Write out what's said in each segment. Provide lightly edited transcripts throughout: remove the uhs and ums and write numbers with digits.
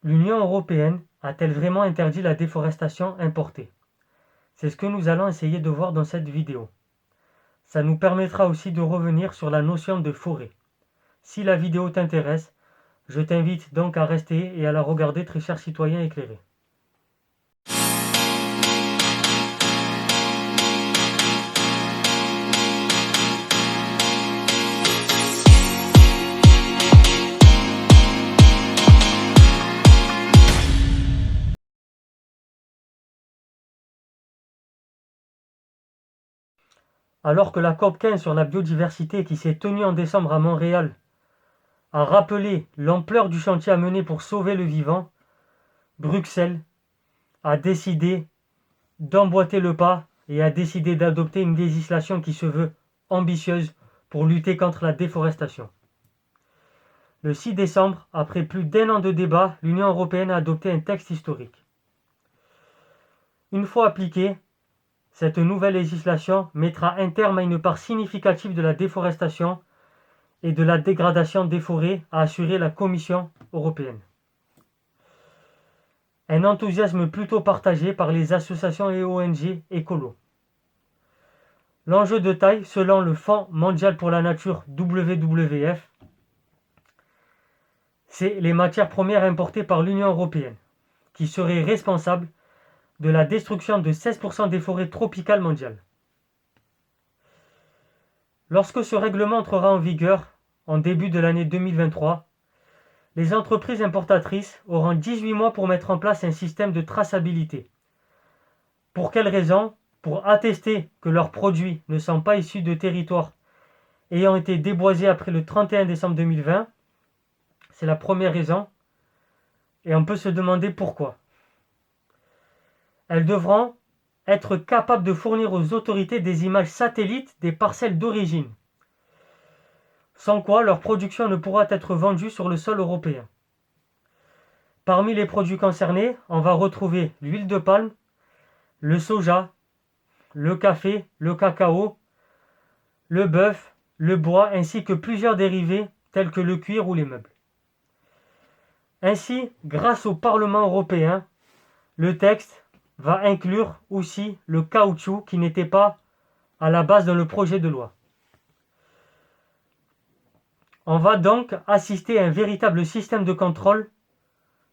L'Union européenne a-t-elle vraiment interdit la déforestation importée? C'est ce que nous allons essayer de voir dans cette vidéo. Ça nous permettra aussi de revenir sur la notion de forêt. Si la vidéo t'intéresse, je t'invite donc à rester et à la regarder, très cher citoyen éclairé. Alors que la COP 15 sur la biodiversité qui s'est tenue en décembre à Montréal a rappelé l'ampleur du chantier à mener pour sauver le vivant, Bruxelles a décidé d'emboîter le pas et a décidé d'adopter une législation qui se veut ambitieuse pour lutter contre la déforestation. Le 6 décembre, après plus d'1 an de débats, l'Union européenne a adopté un texte historique. Une fois appliquée, cette nouvelle législation mettra un terme à une part significative de la déforestation et de la dégradation des forêts, a assuré la Commission européenne. Un enthousiasme plutôt partagé par les associations et ONG écolos. L'enjeu de taille, selon le Fonds mondial pour la nature WWF, c'est les matières premières importées par l'Union européenne, qui seraient responsables de la destruction de 16% des forêts tropicales mondiales. Lorsque ce règlement entrera en vigueur, en début de l'année 2023, les entreprises importatrices auront 18 mois pour mettre en place un système de traçabilité. Pour quelle raison? Pour attester que leurs produits ne sont pas issus de territoires ayant été déboisés après le 31 décembre 2020. C'est la première raison. Et on peut se demander pourquoi. Elles devront être capables de fournir aux autorités des images satellites des parcelles d'origine, sans quoi leur production ne pourra être vendue sur le sol européen. Parmi les produits concernés, on va retrouver l'huile de palme, le soja, le café, le cacao, le bœuf, le bois, ainsi que plusieurs dérivés tels que le cuir ou les meubles. Ainsi, grâce au Parlement européen, le texte va inclure aussi le caoutchouc qui n'était pas à la base dans le projet de loi. On va donc assister à un véritable système de contrôle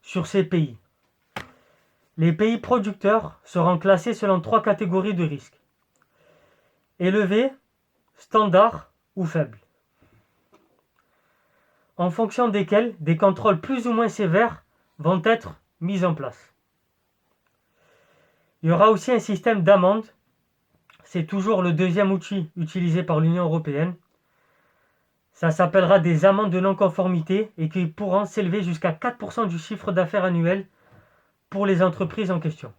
sur ces pays. Les pays producteurs seront classés selon 3 catégories de risques: élevé, standard ou faible, en fonction desquels des contrôles plus ou moins sévères vont être mis en place. Il y aura aussi un système d'amende. C'est toujours le deuxième outil utilisé par l'Union européenne. Ça s'appellera des amendes de non-conformité et qui pourront s'élever jusqu'à 4% du chiffre d'affaires annuel pour les entreprises en question.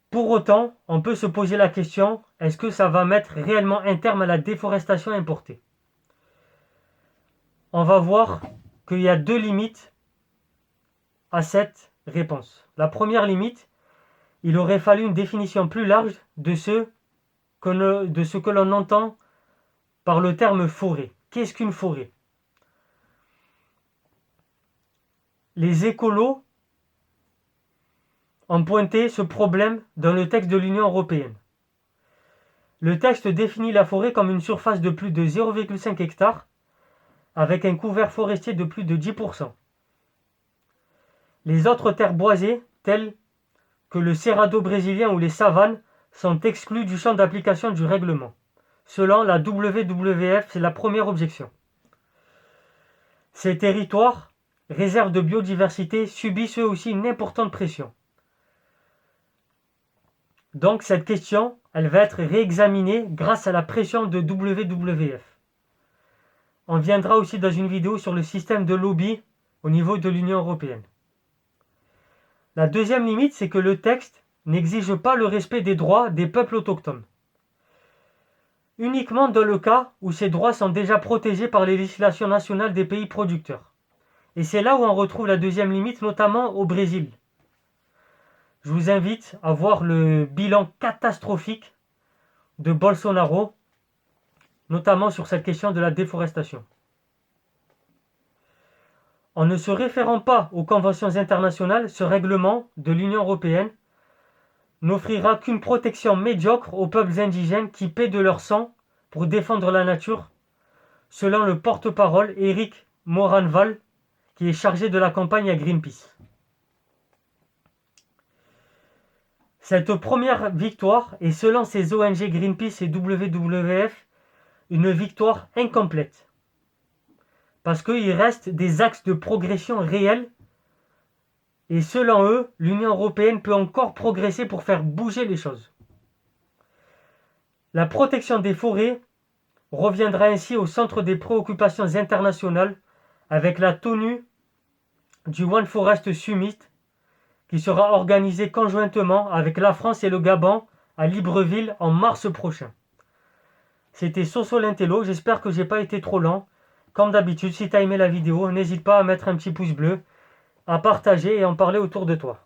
Pour autant, on peut se poser la question, est-ce que ça va mettre réellement un terme à la déforestation importée? On va voir qu'il y a 2 limites à cette réponse. La première limite, il aurait fallu une définition plus large de ce que l'on entend par le terme forêt. Qu'est-ce qu'une forêt? Les écolos ont pointé ce problème dans le texte de l'Union européenne. Le texte définit la forêt comme une surface de plus de 0,5 hectares avec un couvert forestier de plus de 10%. Les autres terres boisées, telles que le cerrado brésilien ou les savanes, sont exclues du champ d'application du règlement. Selon la WWF, c'est la première objection. Ces territoires, réserves de biodiversité, subissent eux aussi une importante pression. Donc cette question, elle va être réexaminée grâce à la pression de WWF. On viendra aussi dans une vidéo sur le système de lobby au niveau de l'Union européenne. La deuxième limite, c'est que le texte n'exige pas le respect des droits des peuples autochtones. Uniquement dans le cas où ces droits sont déjà protégés par les législations nationales des pays producteurs. Et c'est là où on retrouve la deuxième limite, notamment au Brésil. Je vous invite à voir le bilan catastrophique de Bolsonaro, notamment sur cette question de la déforestation. En ne se référant pas aux conventions internationales, ce règlement de l'Union européenne n'offrira qu'une protection médiocre aux peuples indigènes qui paient de leur sang pour défendre la nature, selon le porte-parole Éric Moranval, qui est chargé de la campagne à Greenpeace. Cette première victoire est, selon ces ONG Greenpeace et WWF, une victoire incomplète. Parce qu'il reste des axes de progression réels et selon eux, l'Union européenne peut encore progresser pour faire bouger les choses. La protection des forêts reviendra ainsi au centre des préoccupations internationales avec la tenue du One Forest Summit qui sera organisé conjointement avec la France et le Gabon à Libreville en mars prochain. C'était Soso l'Intello, j'espère que j'ai pas été trop lent. Comme d'habitude, si tu as aimé la vidéo, n'hésite pas à mettre un petit pouce bleu, à partager et en parler autour de toi.